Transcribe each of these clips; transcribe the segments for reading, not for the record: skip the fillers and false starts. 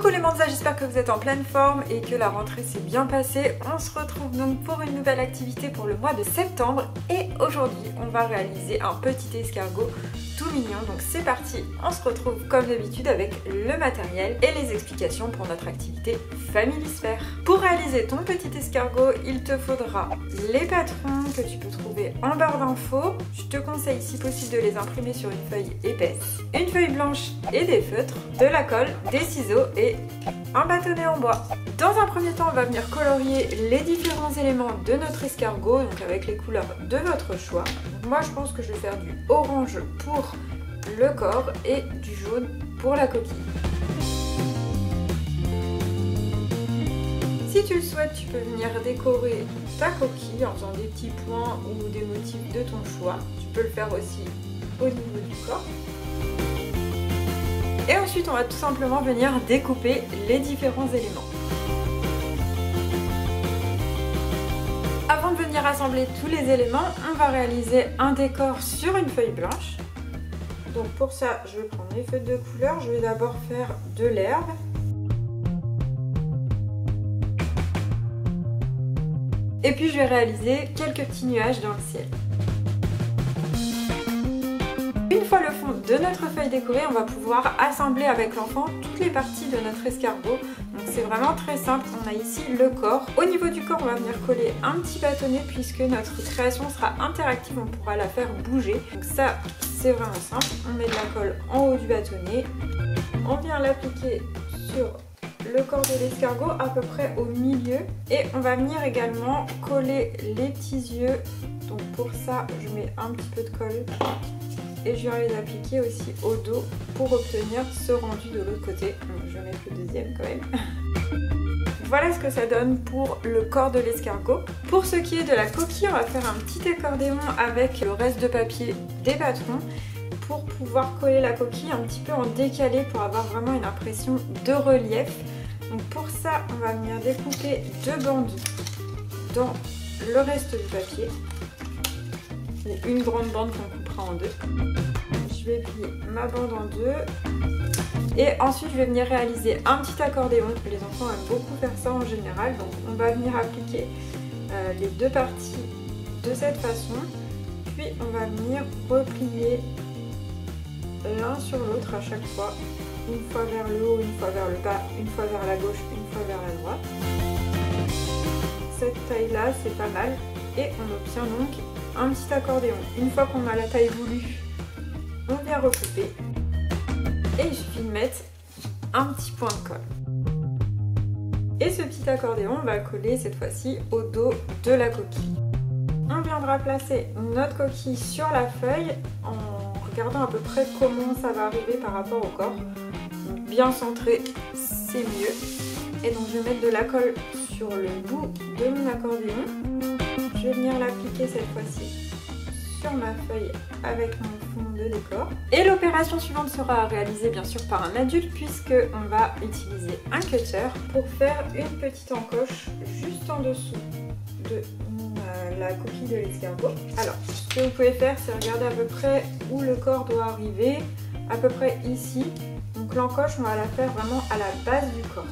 Coucou les Monza, j'espère que vous êtes en pleine forme et que la rentrée s'est bien passée. On se retrouve donc pour une nouvelle activité pour le mois de septembre et aujourd'hui on va réaliser un petit escargot tout mignon. Donc c'est parti, on se retrouve comme d'habitude avec le matériel et les explications pour notre activité Familisphère. Pour réaliser ton petit escargot, il te faudra les patrons que tu peux trouver en barre d'infos. Je te conseille si possible de les imprimer sur une feuille épaisse, une feuille blanche et des feutres, de la colle, des ciseaux et un bâtonnet en bois. Dans un premier temps, on va venir colorier les différents éléments de notre escargot, donc avec les couleurs de votre choix. Donc moi je pense que je vais faire du orange pour le corps et du jaune pour la coquille. Si tu le souhaites, tu peux venir décorer ta coquille en faisant des petits points ou des motifs de ton choix. Tu peux le faire aussi au niveau du corps. Et ensuite, on va tout simplement venir découper les différents éléments. Avant de venir assembler tous les éléments, on va réaliser un décor sur une feuille blanche. Donc pour ça, je vais prendre mes feuilles de couleur. Je vais d'abord faire de l'herbe. Et puis je vais réaliser quelques petits nuages dans le ciel. Une fois le fond de notre feuille décorée, on va pouvoir assembler avec l'enfant toutes les parties de notre escargot. Donc c'est vraiment très simple, on a ici le corps. Au niveau du corps, on va venir coller un petit bâtonnet puisque notre création sera interactive, on pourra la faire bouger. Donc ça, c'est vraiment simple. On met de la colle en haut du bâtonnet. On vient l'appliquer sur le corps de l'escargot à peu près au milieu. Et on va venir également coller les petits yeux. Donc pour ça, je mets un petit peu de colle. Et je viens les appliquer aussi au dos pour obtenir ce rendu de l'autre côté. Donc je vais mettre le deuxième quand même. Voilà ce que ça donne pour le corps de l'escargot. Pour ce qui est de la coquille, on va faire un petit accordéon avec le reste de papier des patrons pour pouvoir coller la coquille un petit peu en décalé pour avoir vraiment une impression de relief. Donc pour ça, on va venir découper deux bandes dans le reste du papier. Et une grande bande qu'on coupera en deux. Je vais plier ma bande en deux. Et ensuite, je vais venir réaliser un petit accordéon. Les enfants aiment beaucoup faire ça en général. Donc on va venir appliquer les deux parties de cette façon. Puis on va venir replier l'un sur l'autre à chaque fois. Une fois vers le haut, une fois vers le bas, une fois vers la gauche, une fois vers la droite. Cette taille-là, c'est pas mal. Et on obtient donc un petit accordéon. Une fois qu'on a la taille voulue, on vient recouper. Et il suffit de mettre un petit point de colle. Et ce petit accordéon, on va coller cette fois-ci au dos de la coquille. On viendra placer notre coquille sur la feuille en regardant à peu près comment ça va arriver par rapport au corps. Donc bien centré, c'est mieux. Et donc je vais mettre de la colle sur le bout de mon accordéon. Je vais venir l'appliquer cette fois-ci sur ma feuille avec mon fond de décor. Et l'opération suivante sera réalisée bien sûr par un adulte puisque on va utiliser un cutter pour faire une petite encoche juste en dessous de la coquille de l'escargot. Alors, ce que vous pouvez faire, c'est regarder à peu près où le corps doit arriver, à peu près ici. Donc l'encoche, on va la faire vraiment à la base du corps.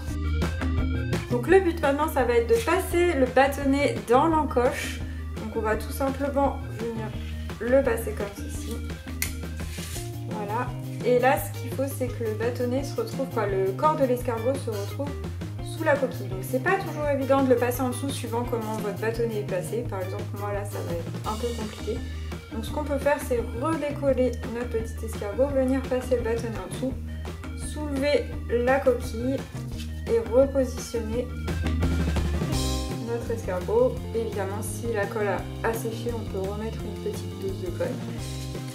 Donc le but maintenant, ça va être de passer le bâtonnet dans l'encoche. Donc on va tout simplement venir le passer comme ceci. Voilà. Et là, ce qu'il faut, c'est que le bâtonnet se retrouve, le corps de l'escargot se retrouve sous la coquille. Donc c'est pas toujours évident de le passer en dessous suivant comment votre bâtonnet est placé. Par exemple, moi là, ça va être un peu compliqué. Donc ce qu'on peut faire, c'est redécoller notre petit escargot, venir passer le bâtonnet en dessous, soulever la coquille et repositionner notre escargot. Évidemment, si la colle a séché, on peut remettre une petite dose de colle.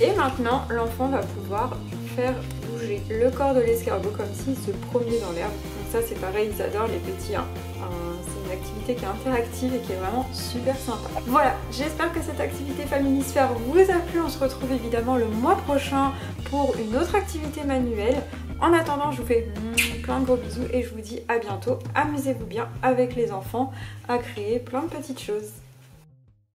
Et maintenant, l'enfant va pouvoir faire bouger le corps de l'escargot comme s'il se promenait dans l'herbe. Donc ça, c'est pareil, ils adorent les petits. C'est une activité qui est interactive et qui est vraiment super sympa. Voilà, j'espère que cette activité Familisphère vous a plu. On se retrouve évidemment le mois prochain pour une autre activité manuelle. En attendant, je vous fais plein de gros bisous et je vous dis à bientôt. Amusez-vous bien avec les enfants à créer plein de petites choses.